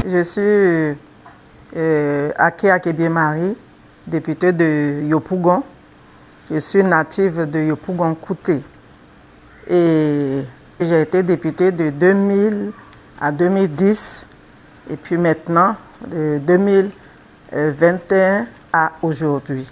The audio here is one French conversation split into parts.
Je suis Ake Akebie-Marie, députée de Yopougon. Je suis native de Yopougon-Kouté. Et j'ai été députée de 2000 à 2010. Et puis maintenant, de 2021 à aujourd'hui.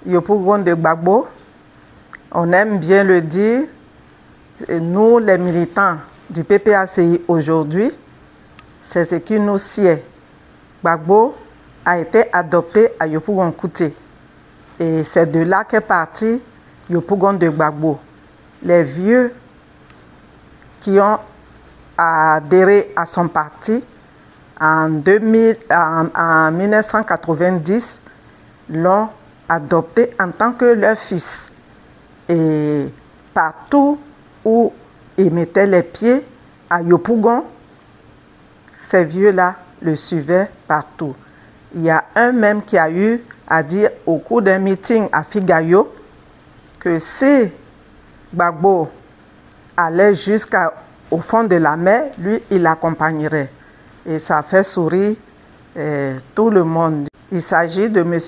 Yopougon de Gbagbo, on aime bien le dire, et nous les militants du PPACI aujourd'hui, c'est ce qui nous sied. Gbagbo a été adopté à Yopougon-Kouté et c'est de là qu'est parti Yopougon de Gbagbo. Les vieux qui ont adhéré à son parti en 1990 l'ont adopté en tant que leur fils. Et partout où ils mettaient les pieds à Yopougon, ces vieux-là le suivaient partout. Il y a un même qui a eu à dire au cours d'un meeting à Figayo que si Gbagbo allait jusqu'au fond de la mer, lui, il l'accompagnerait. Et ça fait sourire tout le monde. Il s'agit de M.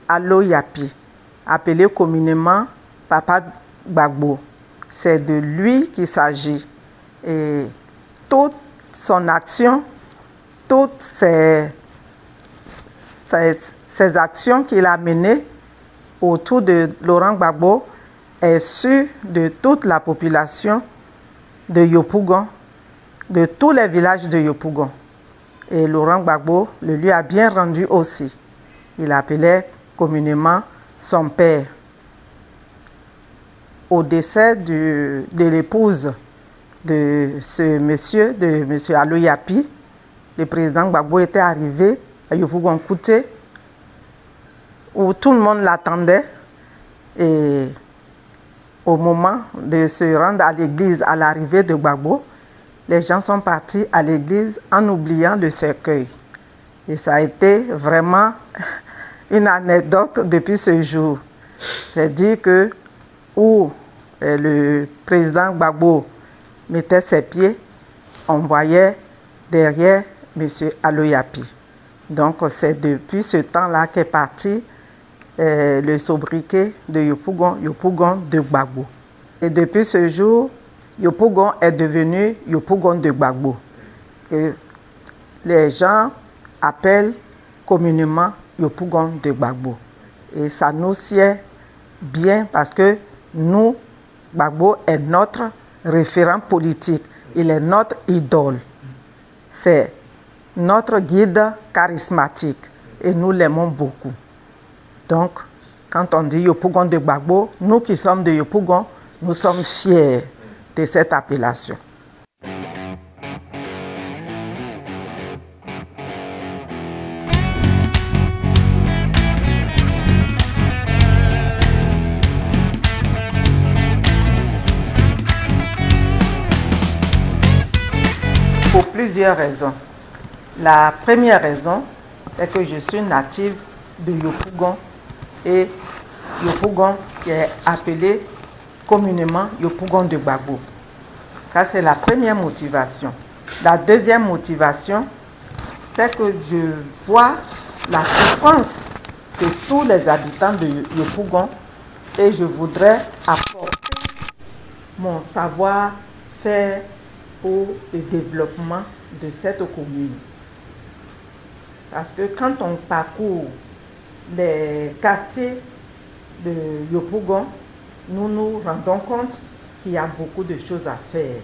Allo Yapi, appelé communément Papa Gbagbo. C'est de lui qu'il s'agit. Et toute son action, toutes ces actions qu'il a menées autour de Laurent Gbagbo est sûre de toute la population de Yopougon, de tous les villages de Yopougon. Et Laurent Gbagbo le lui a bien rendu aussi. Il appelait communément son père. Au décès de l'épouse de ce monsieur, de M. Allo Yapi, le président Gbagbo était arrivé à Yopougon-Kouté, où tout le monde l'attendait. Et au moment de se rendre à l'église, à l'arrivée de Gbagbo, les gens sont partis à l'église en oubliant le cercueil. Et ça a été vraiment une anecdote depuis ce jour. C'est dire que où le président Gbagbo mettait ses pieds, on voyait derrière M. Allo Yapi. Donc c'est depuis ce temps-là qu'est parti le sobriquet de Yopougon, Yopougon de Gbagbo. Et depuis ce jour, Yopougon est devenu Yopougon de Gbagbo, que les gens appellent communément Yopougon de Gbagbo. Et ça nous sied bien parce que nous, Gbagbo est notre référent politique, il est notre idole. C'est notre guide charismatique et nous l'aimons beaucoup. Donc, quand on dit Yopougon de Gbagbo, nous qui sommes de Yopougon, nous sommes fiers de cette appellation. Pour plusieurs raisons. La première raison est que je suis native de Yopougon et Yopougon qui est appelé communément Yopougon de Gbagbo. Ça, c'est la première motivation. La deuxième motivation, c'est que je vois la souffrance de tous les habitants de Yopougon et je voudrais apporter mon savoir-faire pour le développement de cette commune. Parce que quand on parcourt les quartiers de Yopougon, nous nous rendons compte qu'il y a beaucoup de choses à faire.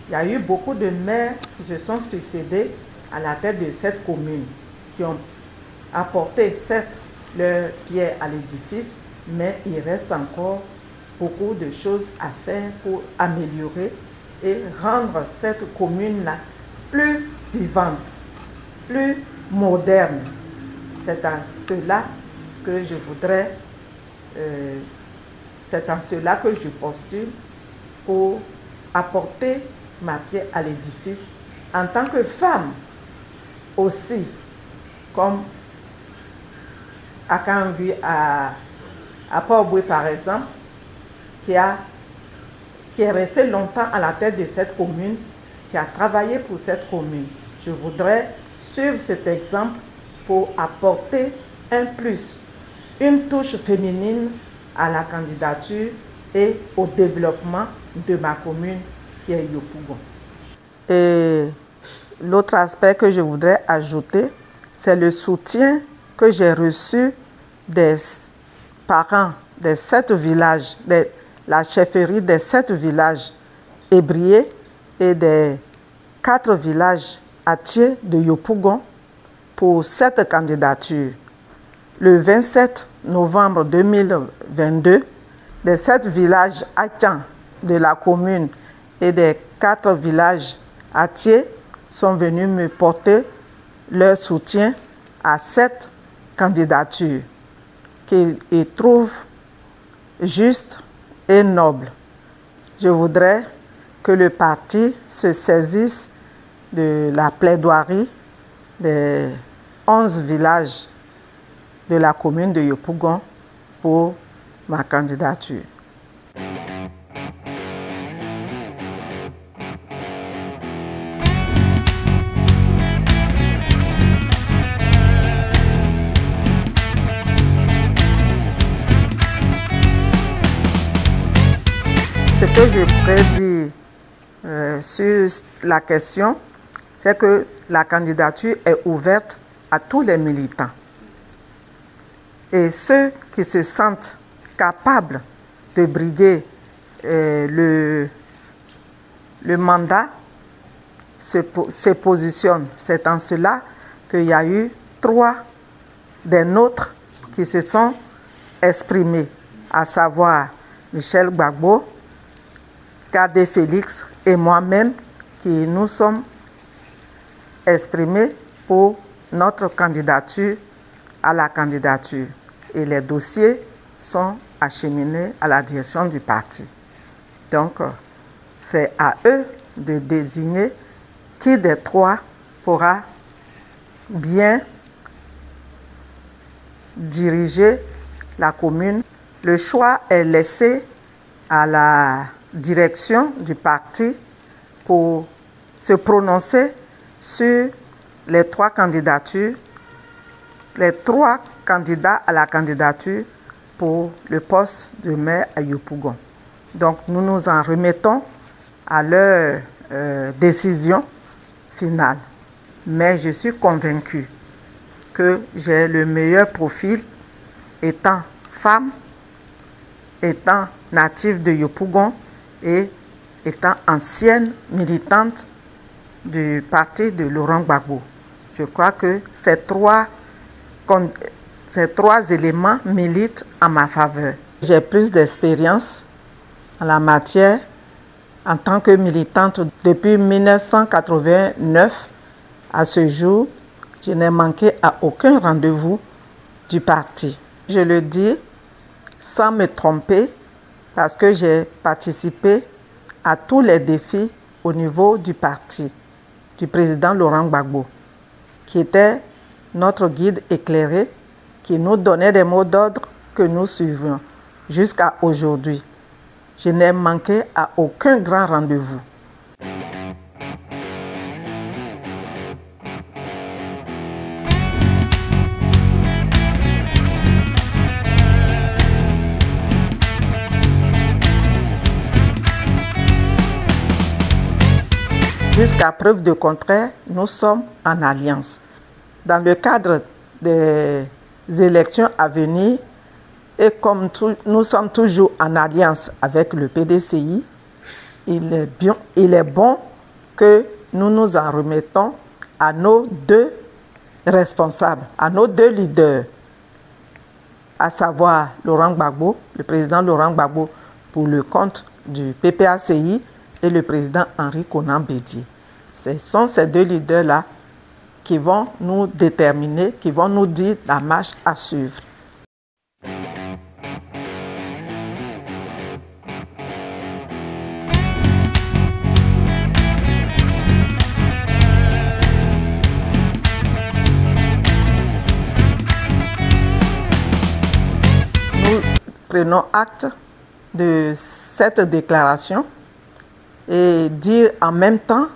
Il y a eu beaucoup de maires qui se sont succédés à la tête de cette commune, qui ont apporté certes leur pierre à l'édifice, mais il reste encore beaucoup de choses à faire pour améliorer et rendre cette commune-là plus vivante, plus moderne. C'est à cela que je voudrais, c'est en cela que je postule pour apporter ma pierre à l'édifice en tant que femme aussi, comme à Kangi, à Port-Boué par exemple, qui est resté longtemps à la tête de cette commune, qui a travaillé pour cette commune. Je voudrais suivre cet exemple pour apporter un plus, une touche féminine à la candidature et au développement de ma commune qui est Yopougon. Et l'autre aspect que je voudrais ajouter, c'est le soutien que j'ai reçu des parents des 7 villages, de la chefferie des 7 villages ébriés et des 4 villages atiers de Yopougon pour cette candidature. Le 27 novembre 2022, des 7 villages atiens de la commune et des 4 villages atiers sont venus me porter leur soutien à cette candidature qu'ils trouvent juste et noble. Je voudrais que le parti se saisisse de la plaidoirie des 11 villages de la commune de Yopougon pour ma candidature. Ce que je pourrais dire sur la question, c'est que la candidature est ouverte à tous les militants. Et ceux qui se sentent capables de briguer le mandat se positionnent. C'est en cela qu'il y a eu 3 des nôtres qui se sont exprimés, à savoir Michel Gbagbo, Kadé Félix et moi-même, qui nous sommes exprimés pour notre candidature à la candidature. Et les dossiers sont acheminés à la direction du parti. Donc, c'est à eux de désigner qui des 3 pourra bien diriger la commune. Le choix est laissé à la direction du parti pour se prononcer sur les 3 candidatures, les 3 candidats à la candidature pour le poste de maire à Yopougon. Donc nous nous en remettons à leur décision finale. Mais je suis convaincue que j'ai le meilleur profil étant femme, étant native de Yopougon et étant ancienne militante du parti de Laurent Gbagbo. Je crois que ces 3 éléments militent en ma faveur. J'ai plus d'expérience en la matière en tant que militante depuis 1989 à ce jour. Je n'ai manqué à aucun rendez-vous du parti. Je le dis sans me tromper parce que j'ai participé à tous les défis au niveau du parti, du président Laurent Gbagbo, qui était notre guide éclairé, qui nous donnait des mots d'ordre que nous suivions jusqu'à aujourd'hui. Je n'ai manqué à aucun grand rendez-vous. Jusqu'à preuve de contraire, nous sommes en alliance. Dans le cadre des élections à venir, et comme nous sommes toujours en alliance avec le PDCI, il est bon que nous nous en remettons à nos 2 responsables, à nos 2 leaders, à savoir Laurent Gbagbo, le président Laurent Gbagbo, pour le compte du PPACI et le président Henri Konan Bédié. Ce sont ces deux leaders-là qui vont nous déterminer, qui vont nous dire la marche à suivre. Nous prenons acte de cette déclaration et dire en même temps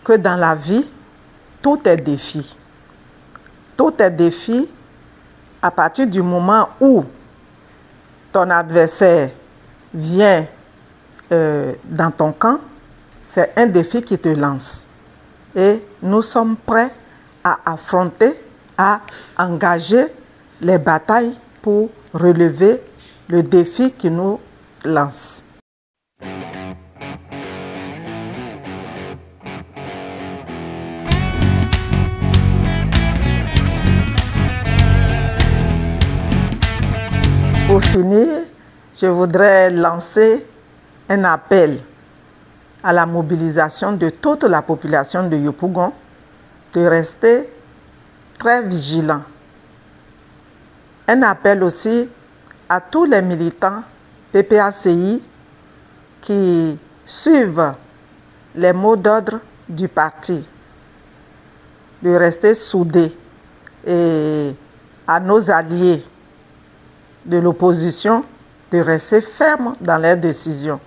que dans la vie, tout est défi. Tout est défi à partir du moment où ton adversaire vient dans ton camp, c'est un défi qui te lance. Et nous sommes prêts à affronter, à engager les batailles pour relever le défi qui nous lance. Pour finir, je voudrais lancer un appel à la mobilisation de toute la population de Yopougon de rester très vigilants. Un appel aussi à tous les militants PPACI qui suivent les mots d'ordre du parti, de rester soudés, et à nos alliés de l'opposition de rester fermes dans leurs décisions.